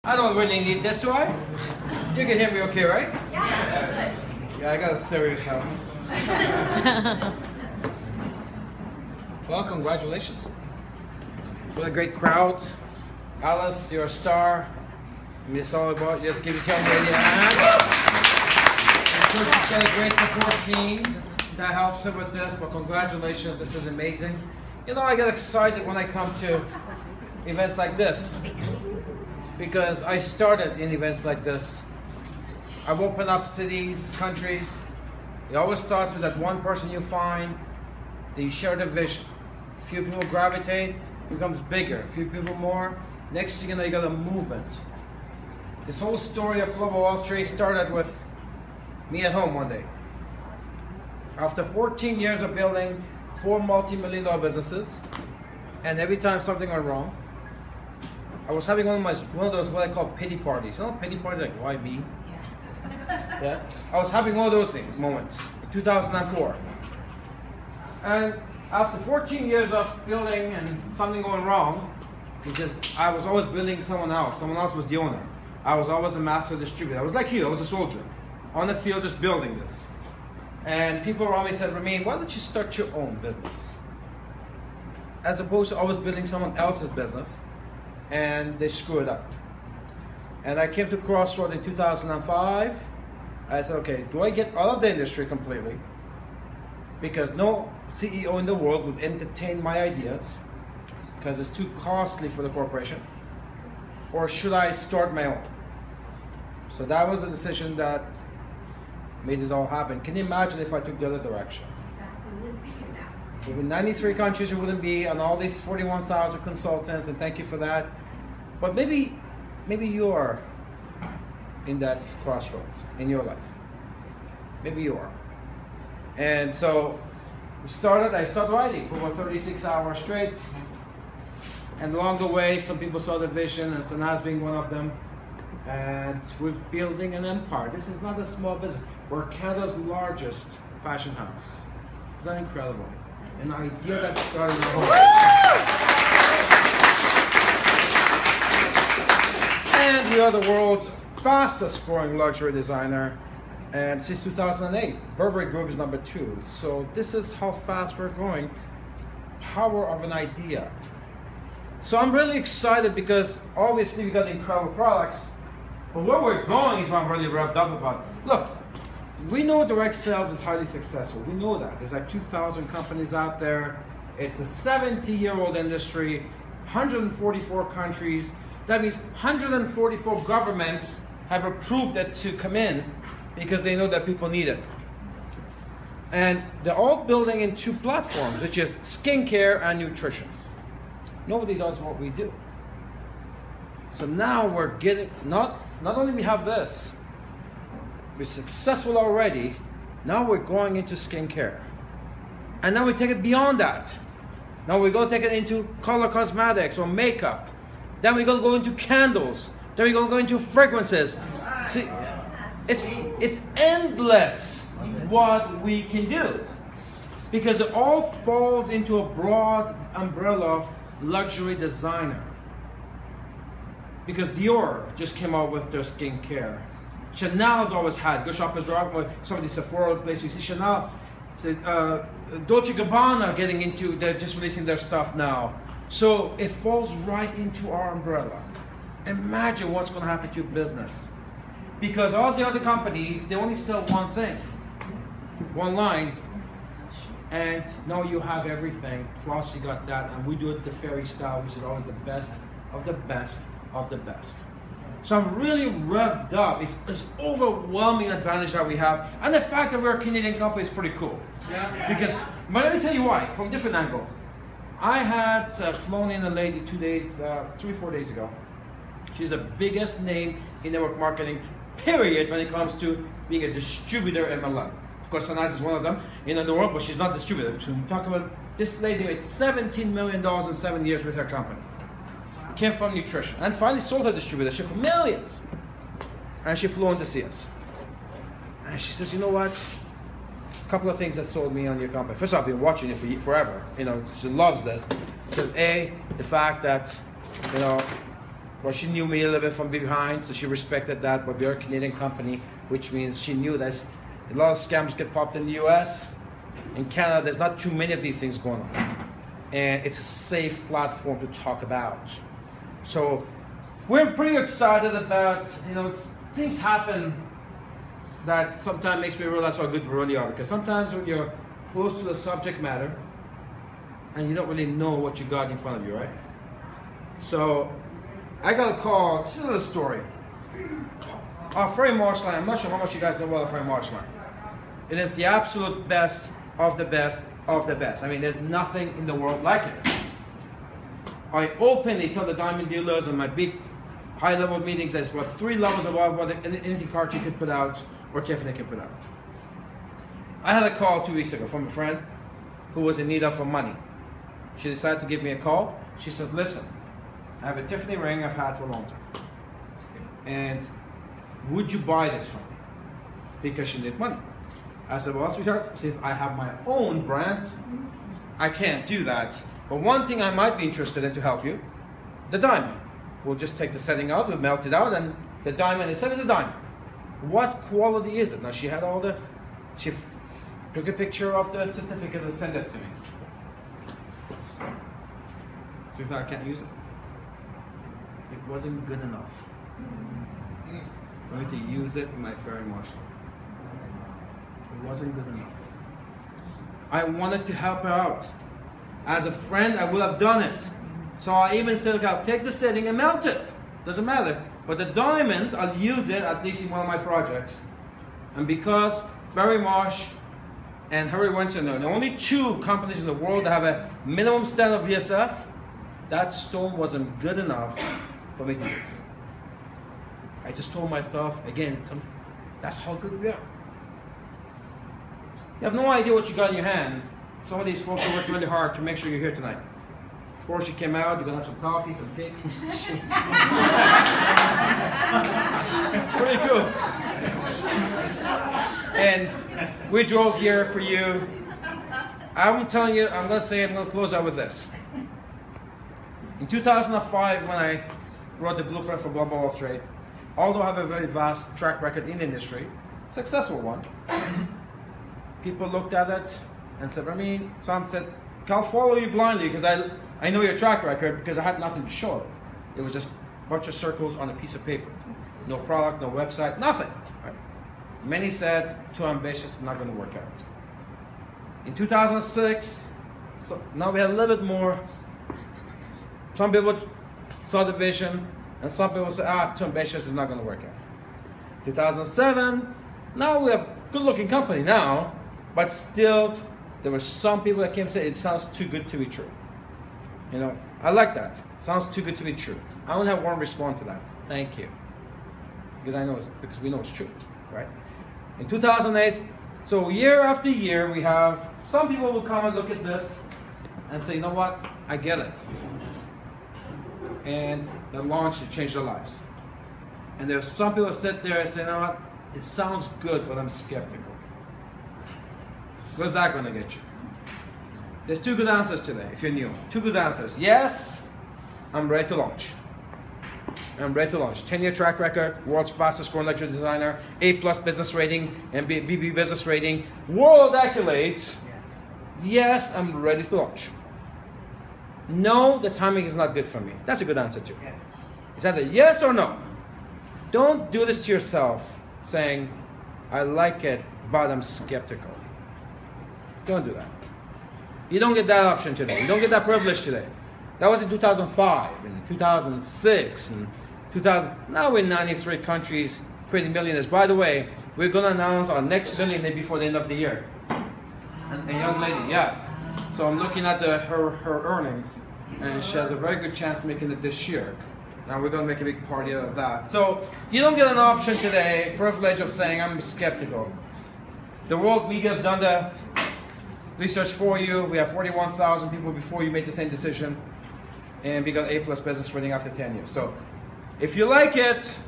I don't really need this, do I? You can hear me okay, right? Yeah. Yeah, I got a stereo sound. Well, congratulations. What a great crowd. Alice, you're a star. And it's all about, just give yourself a hand. Of course, you've got a great support team that helps him with this, but congratulations, this is amazing. You know, I get excited when I come to events like this because I started in events like this. I've opened up cities, countries. It always starts with that one person you find, that you share the vision. A few people gravitate, it becomes bigger. A few people more. Next thing you know, you got a movement. This whole story of Global Wall Street started with me at home one day. After 14 years of building 4 multi-million-dollar businesses, and every time something went wrong, I was having one of those what I call pity parties. You know, pity parties like why me? Yeah. I was having one of those moments in 2004. And after 14 years of building and something going wrong, because I was always building someone else was the owner. I was always a master distributor. I was like you, I was a soldier on the field just building this. And people around me said, Ramin, why don't you start your own business? As opposed to always building someone else's business, and they screw it up. And I came to Crossroad in 2005. I said, okay, do I get out of the industry completely? Because no CEO in the world would entertain my ideas because it's too costly for the corporation. Or should I start my own? So that was a decision that made it all happen. Can you imagine if I took the other direction? There were 93 countries, we wouldn't be on all these 41,000 consultants, and thank you for that. But maybe you are in that crossroads in your life. Maybe you are. And so I started writing for over 36 hours straight. And along the way, some people saw the vision, and Sanaz being one of them. And we're building an empire. This is not a small business. We're Canada's largest fashion house. Is that incredible? An idea that started in our home. And we are the world's fastest growing luxury designer. And since 2008, Burberry Group is #2. So this is how fast we're growing. Power of an idea. So I'm really excited because obviously we got incredible products, but where we're going is what I'm really revved up about. Look, we know direct sales is highly successful. We know that. There's like 2,000 companies out there. It's a 70-year-old industry, 144 countries. That means 144 governments have approved it to come in because they know that people need it. And they're all building in 2 platforms, which is skincare and nutrition. Nobody does what we do. So now we're getting, not only we have this, we're successful already, now we're going into skincare. And now we take it beyond that. Now we're going to take it into color cosmetics or makeup. Then we're going to go into candles. Then we're going to go into fragrances. See, it's endless what we can do. Because it all falls into a broad umbrella of luxury designer. Because Dior just came out with their skincare. Chanel's always had. Go shop some of these Sephora places. You see Chanel. Dolce & Gabbana getting into. They're just releasing their stuff now. So it falls right into our umbrella. Imagine what's going to happen to your business. Because all the other companies, they only sell one thing, one line. And now you have everything, plus you got that, and we do it the fairy style, which is always the best of the best of the best. So I'm really revved up. It's overwhelming advantage that we have, and the fact that we're a Canadian company is pretty cool. Yeah. Because, but let me tell you why, from a different angle. I had flown in a lady 3-4 days ago. She's the biggest name in network marketing, period, when it comes to being a distributor in Milan. Of course, Sanaz is one of them in the world, but she's not distributed. So we're talking about this lady made $17 million in 7 years with her company. Came from nutrition. And finally sold her distributorship for millions. And she flew in to see us. And she says, you know what? A couple of things that sold me on your company. First of all, I've been watching it for forever. You know, she loves this. She says, A, the fact that, you know, Well, she knew me a little bit from behind, so she respected that, but we are a Canadian company, which means she knew that a lot of scams get popped in the US. In Canada, there's not too many of these things going on. And it's a safe platform to talk about. So we're pretty excited about, things happen that sometimes makes me realize how good we really are. Because sometimes when you're close to the subject matter, and you don't really know what you got in front of you, right? So I got a call, this is a story. Our frame march line, I'm not sure how much you guys know about our frame march line. It is the absolute best of the best of the best. I mean, there's nothing in the world like it. I openly tell the diamond dealers on my big high-level meetings there's about 3 levels above what anything Cartier can put out or Tiffany can put out. I had a call 2 weeks ago from a friend who was in need of money. She decided to give me a call. She says, listen, I have a Tiffany ring I've had for a long time. And would you buy this from me? Because she needed money. I said, well, sweetheart, since I have my own brand, I can't do that. But one thing I might be interested in to help you, the diamond. We'll just take the setting out, we'll melt it out, and the diamond itself is a diamond. What quality is it? Now she had all she took a picture of the certificate and sent it to me. Sweetheart, I can't use it. It wasn't good enough for me to use it in my fairy marshal. It wasn't good enough. I wanted to help her out. As a friend, I would have done it. So I even said, okay, I'll take the setting and melt it. Doesn't matter. But the diamond, I'll use it at least in one of my projects. And because Ferry Marsh and Harry Winston are the only 2 companies in the world that have a minimum standard of VSF, that stone wasn't good enough for me to use. I just told myself, again, that's how good we are. You have no idea what you got in your hand. Some of these folks are working really hard to make sure you're here tonight. Of course, you came out, you're going to have some coffee, some cake. It's pretty cool. And we drove here for you. I'm telling you, I'm going to close out with this. In 2005, when I wrote the blueprint for Global Wealth Trade, although I have a very vast track record in the industry, successful one, people looked at it and said, Ramin, some said, I'll follow you blindly because I know your track record because I had nothing to show. It was just a bunch of circles on a piece of paper. No product, no website, nothing. Right? Many said, too ambitious, not going to work out. In 2006, now we had a little bit more. Some people saw the vision, and some people said, too ambitious, is not going to work out. 2007, now we have a good-looking company now, but still, there were some people that came and said, it sounds too good to be true. I like that. Sounds too good to be true. I only have one response to that. Thank you. Because we know it's true, right? In 2008, so year after year, we have some people will come and look at this and say, you know what? I get it. And the launch to change their lives. And there's some people that sit there and say, you know what? It sounds good, but I'm skeptical. Where's that going to get you? There's 2 good answers today, if you're new. 2 good answers. Yes, I'm ready to launch. I'm ready to launch. 10-year track record, world's fastest growing luxury designer, A+ business rating, and BB business rating, world accolades. Yes, I'm ready to launch. No, the timing is not good for me. That's a good answer too. Yes. Is that a yes or no? Don't do this to yourself, saying, I like it, but I'm skeptical. Don't do that. You don't get that option today. You don't get that privilege today. That was in 2005, in 2006, and 2000. Now we're in 93 countries, creating millionaires. By the way, we're going to announce our next millionaire before the end of the year. A young lady, yeah. So I'm looking at her earnings, and she has a very good chance of making it this year. Now we're going to make a big party out of that. So you don't get an option today, privilege of saying I'm skeptical. The world media has done the research for you. We have 41,000 people before you make the same decision, and we got A+ business rating after 10 years. So if you like it,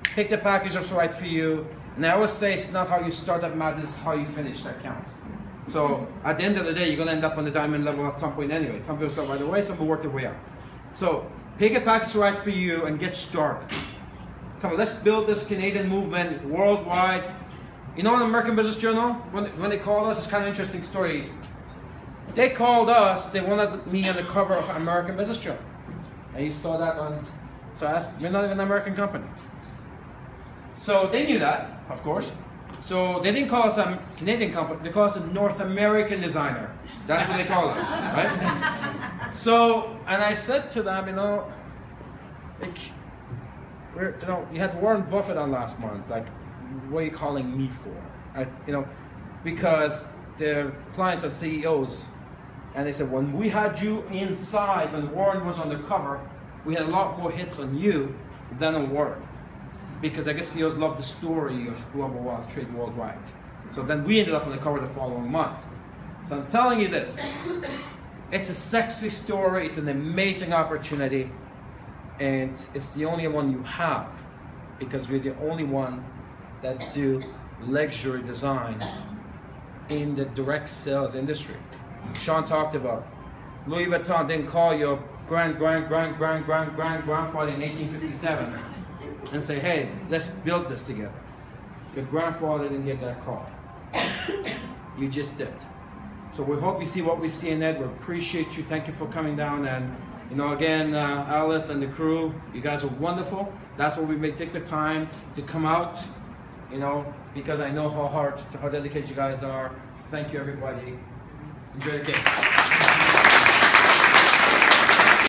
pick the package that's right for you. And I always say it's not how you start that math, it's how you finish that counts. So at the end of the day, you're going to end up on the diamond level at some point anyway. Some people start right away, some people work their way up. So pick a package right for you and get started. Come on, let's build this Canadian movement worldwide. You know, in American Business Journal, when they called us, it's kind of an interesting story. They called us, they wanted me on the cover of American Business Journal. And you saw that on, so we're not even an American company. So they knew that, of course. So they didn't call us a Canadian company, they called us a North American designer. That's what they call us, right? So, and I said to them, you know, like, you had Warren Buffett on last month, like, what are you calling me for? You know, because their clients are CEOs, and they said, when we had you inside, when Warren was on the cover, we had a lot more hits on you than on Warren. Because I guess CEOs love the story of global wealth trade worldwide. So then we ended up on the cover the following month. So I'm telling you this, it's a sexy story, it's an amazing opportunity, and it's the only one you have, because we're the only one that do luxury design in the direct sales industry. Sean talked about Louis Vuitton didn't call your grandfather in 1857 and say, hey, let's build this together. Your grandfather didn't get that call. You just did. So we hope you see what we see in that. We appreciate you. Thank you for coming down. And, you know, again, Alice and the crew, you guys are wonderful. That's why we may take the time to come out, you know, because I know how dedicated you guys are. Thank you, everybody. Enjoy the game.